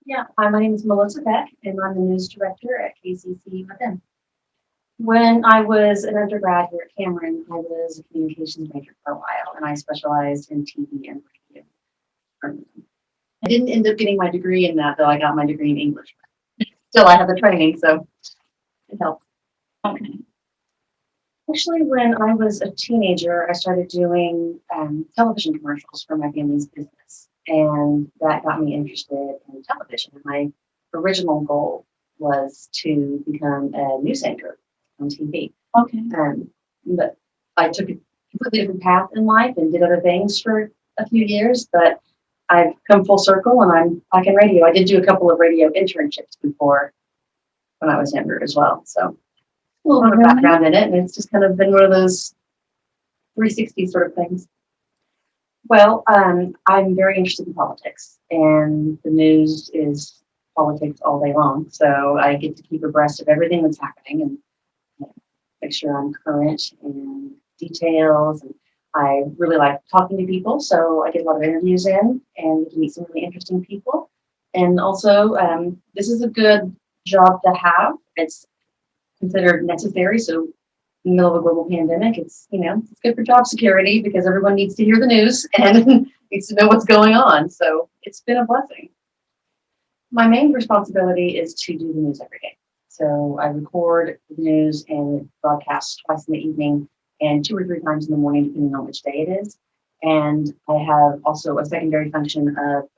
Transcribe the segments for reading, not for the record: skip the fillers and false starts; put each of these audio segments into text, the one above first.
Yeah, hi, my name is Melissa Beck, and I'm the news director at KCCU. When I was an undergrad here at Cameron, I was a communications major for a while, and I specialized in TV and radio journalism. I didn't end up getting my degree in that, though. I got my degree in English. Still, I have the training, so it helps. Okay. Actually, when I was a teenager, I started doing television commercials for my family's business, and that got me interested in television. My original goal was to become a news anchor on TV. Okay. But I took a completely different path in life and did other things for a few years, but I've come full circle and I'm back in radio. I did do a couple of radio internships before when I was younger as well. So a little bit of background in it, and it's just kind of been one of those 360 sort of things. Well, I'm very interested in politics, and the news is politics all day long. So I get to keep abreast of everything that's happening and make sure I'm current in details. And I really like talking to people, so I get a lot of interviews in and get to meet some really interesting people. And also, this is a good job to have. It's considered necessary. So in the middle of a global pandemic, it's good for job security because everyone needs to hear the news and needs to know what's going on. So it's been a blessing. My main responsibility is to do the news every day. So I record the news and broadcast twice in the evening and 2 or 3 times in the morning, depending on which day it is. And I have also a secondary function of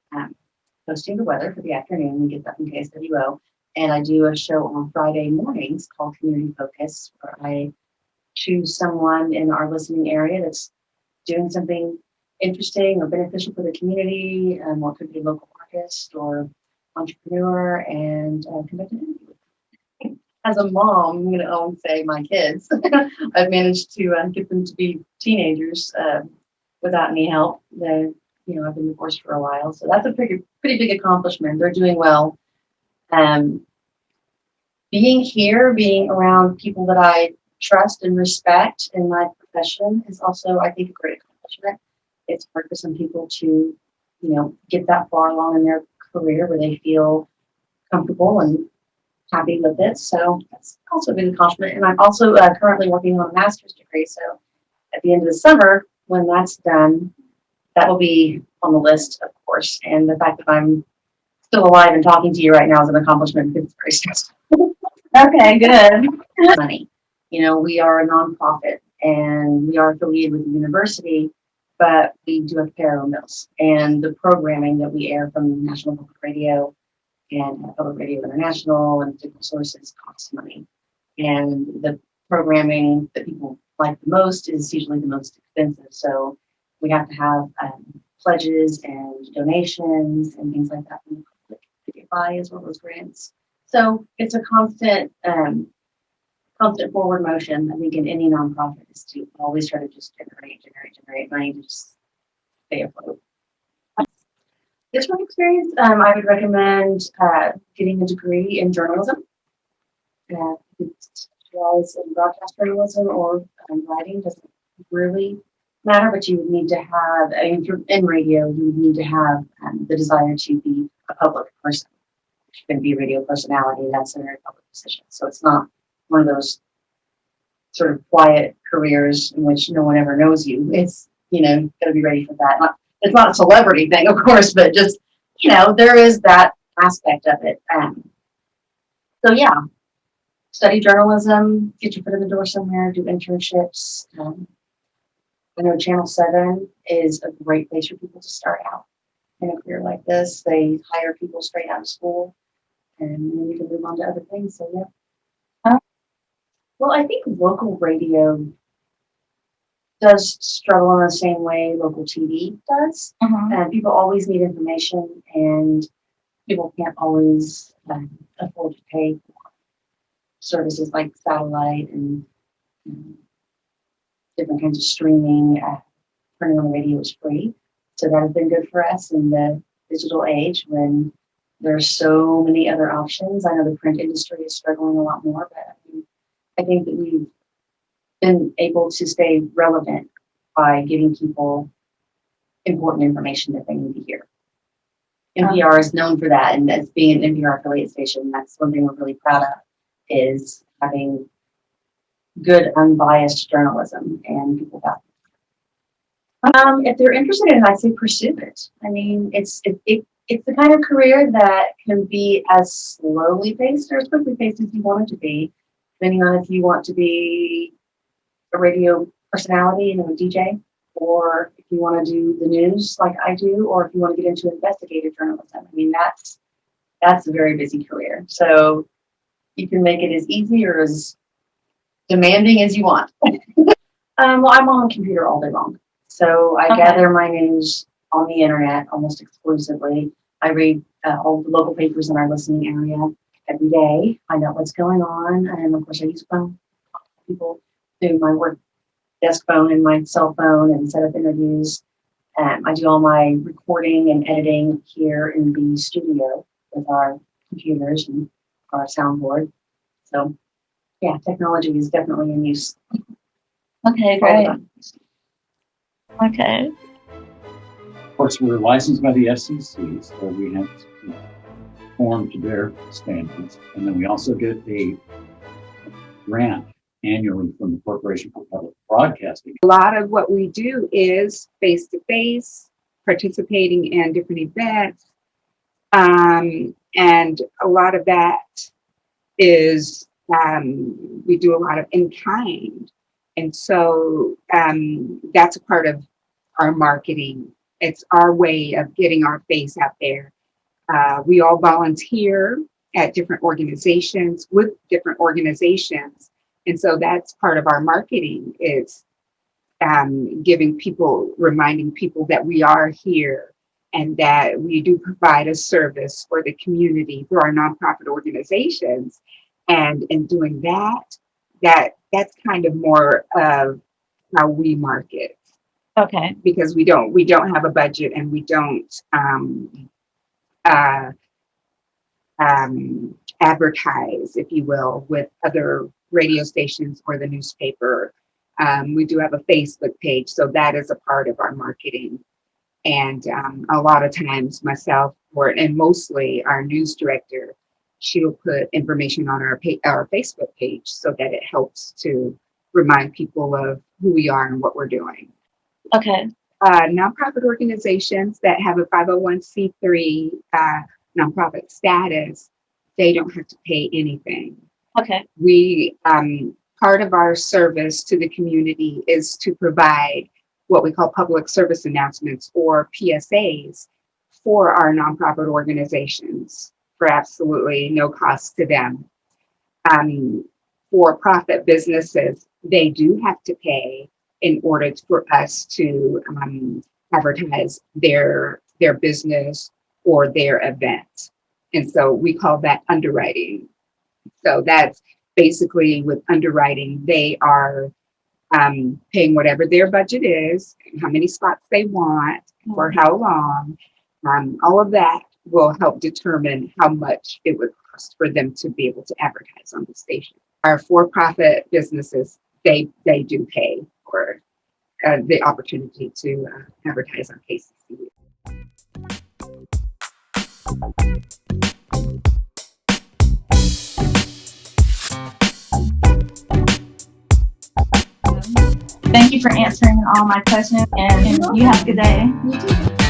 posting the weather for the afternoon. We get that from KSWO. And I do a show on Friday mornings called Community Focus, where I choose someone in our listening area that's doing something interesting or beneficial for the community, or it could be a local artist or entrepreneur, and conduct an interview with them. As a mom, I'm going to say my kids. I've managed to get them to be teenagers without any help. I've been divorced for a while, so that's a pretty big accomplishment. They're doing well. Being around people that I trust and respect in my profession is also, I think, a great accomplishment. It's hard for some people to, get that far along in their career where they feel comfortable and happy with it. So that's also a big accomplishment. And I'm also currently working on a master's degree. So at the end of the summer, when that's done, that will be on the list, of course. And the fact that I'm still alive and talking to you right now is an accomplishment because it's very stressful. Okay, good. Money. We are a nonprofit and we are affiliated with the university, but we do have to pay our own bills. And the programming that we air from National Public Radio and Public Radio International and different sources costs money. And the programming that people like the most is usually the most expensive. So we have to have pledges and donations and things like that from the public to get by, as well as grants. So it's a constant forward motion. I think in any nonprofit is to always try to just generate money to just stay afloat. This one experience, I would recommend getting a degree in journalism. It's in broadcast journalism or writing, doesn't really matter, but you would need to have, if you're in radio, you would need to have the desire to be a public person. If you're going to be a radio personality, that's a very public position. So it's not one of those sort of quiet careers in which no one ever knows you. It's, got to be ready for that. It's not a celebrity thing, of course, but just, there is that aspect of it. So yeah, study journalism, get your foot in the door somewhere, do internships. I know Channel 7 is a great place for people to start out in a career like this. They hire people straight out of school and then you can move on to other things. So yeah. Well, I think local radio does struggle in the same way local TV does. And people always need information, and people can't always afford to pay for services like satellite and different kinds of streaming. Turning on the radio is free. So that has been good for us in the digital age when there are so many other options. I know the print industry is struggling a lot more, but I think that we've been able to stay relevant by giving people important information that they need to hear. NPR is known for that, and as being an NPR affiliate station, that's one thing we're really proud of, is having good, unbiased journalism and people value. If they're interested in it, I'd say pursue it. I mean, it's the kind of career that can be as slowly paced or as quickly paced as you want it to be, depending on if you want to be a radio personality and a DJ, or if you want to do the news like I do, or if you want to get into investigative journalism. I mean, that's a very busy career. So you can make it as easy or as demanding as you want. Well, I'm on the computer all day long. So I gather my news on the internet almost exclusively. I read all the local papers in our listening area every day. I know what's going on. And of course, I use phone. People do my work desk phone and my cell phone and set up interviews. I do all my recording and editing here in the studio with our computers and our soundboard. So, yeah, technology is definitely in use. Okay, great. Okay. Of course, we're licensed by the FCC, so we have to conform to their standards. And then we also get a grant annually from the Corporation for Public Broadcasting. A lot of what we do is face-to-face, participating in different events. And a lot of that is, we do a lot of in-kind. And so that's a part of our marketing. It's our way of getting our face out there. We all volunteer at different organizations with different organizations. And so that's part of our marketing is giving people, reminding people that we are here and that we do provide a service for the community through our nonprofit organizations. And in doing that's kind of more of how we market. Okay. Because we don't have a budget and we don't advertise, if you will, with other radio stations or the newspaper. We do have a Facebook page, so that is a part of our marketing. And a lot of times myself, and mostly our news director, she'll put information on our Facebook page so that it helps to remind people of who we are and what we're doing. Okay. Nonprofit organizations that have a 501c3 nonprofit status, they don't have to pay anything. Okay. We, part of our service to the community is to provide what we call public service announcements or PSAs for our nonprofit organizations for absolutely no cost to them. For profit businesses, they do have to pay in order for us to advertise their business or their event. And so we call that underwriting. So that's basically with underwriting, they are paying whatever their budget is, how many spots they want, for how long. All of that will help determine how much it would cost for them to be able to advertise on the station. Our for-profit businesses, they do pay for the opportunity to advertise on KCCU. Thank you for answering all my questions, and you have a good day. You too.